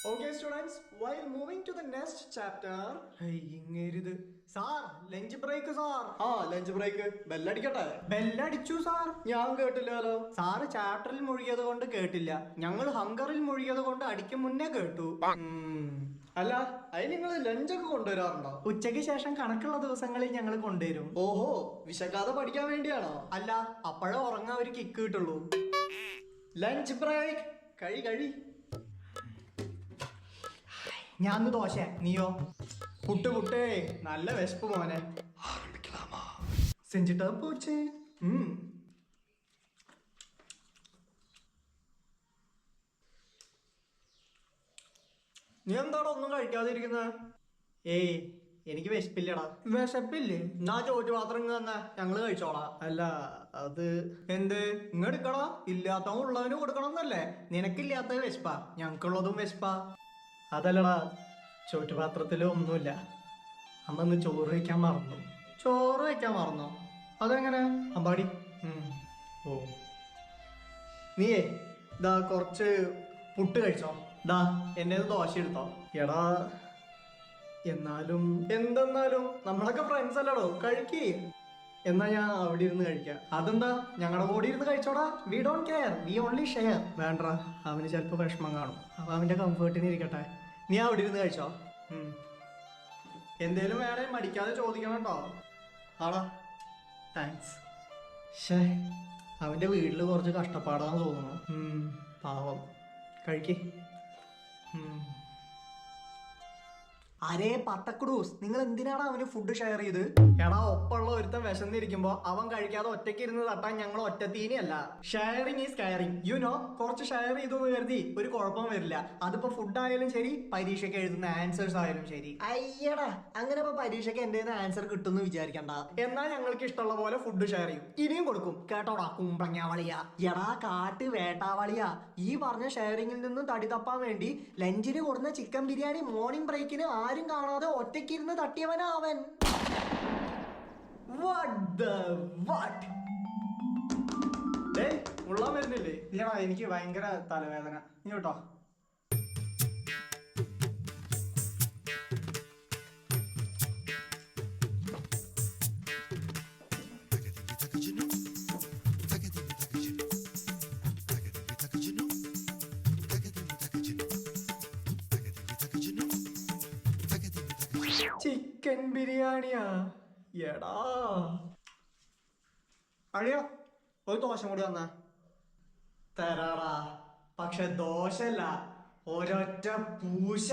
Okay, students, while moving to the next chapter, ഇങ്ങേരിത് sir lunch break sir. Lunch break ബെല്ലടിക്കട്ടെ. ബെല്ലടിച്ചു sir. ഞാൻ കേട്ടില്ലല്ലോ. സാറ് ചാപ്റ്ററിൽ മുഴുകിയത് കൊണ്ട് കേട്ടില്ല, ഞങ്ങൾ ഹങ്കറിൽ മുഴുകിയത് കൊണ്ട് അടിക്കും മുന്നേ കേട്ടു. അല്ല, അതിന് നിങ്ങൾ ലഞ്ചൊക്കെ കൊണ്ടുവരാറുണ്ടോ? ഉച്ചയ്ക്ക് ശേഷം കണക്കുള്ള ദിവസങ്ങളിൽ ഞങ്ങൾ കൊണ്ടുവരും. ഓഹോ, വിശക്കാതെ പഠിക്കാൻ വേണ്ടിയാണോ? അല്ല, അപ്പോഴേ ഉറങ്ങാൻ ഒരു കിക്ക് കിട്ടുള്ളൂ. Lunch break. കഴി ഞാൻ ദോശ, നീയോ? പുട്ടേ, നല്ല വിശപ്പ് മോനെ. സെഞ്ചിട്ടാ പോച്ചേ. നീ എന്താടാ ഒന്നും കഴിക്കാതിരിക്കുന്നത്? ഏയ്, എനിക്ക് വിശപ്പില്ലടാ. വിശപ്പില്ലേ? എന്നാ ചോറ്റു പാത്രം തന്നെ, ഞങ്ങള് കഴിച്ചോളാം. അല്ല, അത് എന്ത് ഇങ്ങെടുക്കടാ? ഇല്ലാത്തവൻ ഉള്ളവന് കൊടുക്കണം എന്നല്ലേ? നിനക്കില്ലാത്തത് വിശപ്പാ, ഞങ്ങൾക്കുള്ളതും വിശപ്പാ. അതല്ലടാ, ചോറ്റുപാത്രത്തിൽ ഒന്നുമില്ല. അമ്മന്ന് ചോറ് വയ്ക്കാൻ മറന്നു. ചോറ് വയ്ക്കാൻ മറന്നോ? അതെങ്ങനെ? അമ്പാടി. ഓ, നീയേ ഇതാ കുറച്ച് പുട്ട് കഴിച്ചോ. ദാ എന്നെ ദോശ എടുത്തോ. എടാ, എന്തെന്നാലും നമ്മളൊക്കെ ഫ്രണ്ട്സ് അല്ലടോ, കഴിക്കേ. എന്നാ ഞാൻ അവിടെ ഇരുന്ന് കഴിക്കാം. അതെന്താ, ഞങ്ങളുടെ കൂടെ ഇരുന്ന് കഴിച്ചോടാ. We don't care, we only share. വേണ്ട, അവന് ചിലപ്പോൾ വിഷമം കാണും. അപ്പൊ അവന്റെ കംഫേർട്ടിന് ഇരിക്കട്ടെ. നീ അവിടെ ഇരുന്ന് കഴിച്ചോ. എന്തേലും വേണേ മടിക്കാതെ ചോദിക്കണം കേട്ടോ. ആടാ, താങ്ക്സ്. ഷേ, അവന്റെ വീട്ടിൽ കുറച്ച് കഷ്ടപ്പാടാന്ന് തോന്നുന്നു. പാവം. കഴിക്കേ. അരേ പട്ടക്കുടൂസ്, നിങ്ങൾ എന്തിനാണ് അവന് ഫുഡ് ഷെയർ ചെയ്ത്? എടാ, ഒപ്പമുള്ള ഒരുത്തൻ വിശന്നിരിക്കുമ്പോ അവൻ കഴിക്കാതെ ഒറ്റയ്ക്ക് ഇരുന്ന് തട്ടാൻ ഞങ്ങൾ ഒറ്റത്തീനിയല്ല. Sharing is caring, you know. കുറച്ച് ഷെയർ ചെയ്തു എന്ന് കരുതി ഒരു കുഴപ്പം വരില്ല. അതിപ്പോ ഫുഡ് ആയാലും ശരി, പരീക്ഷയ്ക്ക് എഴുതുന്ന ആൻസേഴ്സ് ആയാലും ശരി. അയ്യടാ, അങ്ങനെ ഇപ്പൊ പരീക്ഷയ്ക്ക് എന്റെ ആൻസർ കിട്ടുമെന്ന് വിചാരിക്കണ്ട. എന്നാ ഞങ്ങൾക്ക് ഇഷ്ടമുള്ള പോലെ ഫുഡ് ഷെയർ ചെയ്യും, ഇനിയും കൊടുക്കും. കേട്ടോടാ കുമ്പങ്ങാവളിയാ. എടാ കാട്ട് വേട്ടാവളിയാ. ഈ പറഞ്ഞ ഷെയറിങ്ങിൽ നിന്നും തടി തപ്പാൻ വേണ്ടി ലഞ്ചിന് കൊടുന്ന ചിക്കൻ ബിരിയാണി മോർണിംഗ് ബ്രേക്കിന് ആരും കാണാതെ ഒറ്റയ്ക്കിരുന്ന് തട്ടിയവനാ അവൻ. ഉള്ളാൻ വരുന്നില്ലേ? ഇല്ലടാ, എനിക്ക് ഭയങ്കര തലവേദന. നീ കേട്ടോ. ചിക്കൻ ബിരിയാണിയാ? എടാ അഴിയോ, ഒരു ദോശ കൂടി വന്നാ തരാടാ. പക്ഷെ ദോശല്ല, ഒരൊറ്റ പൂശ.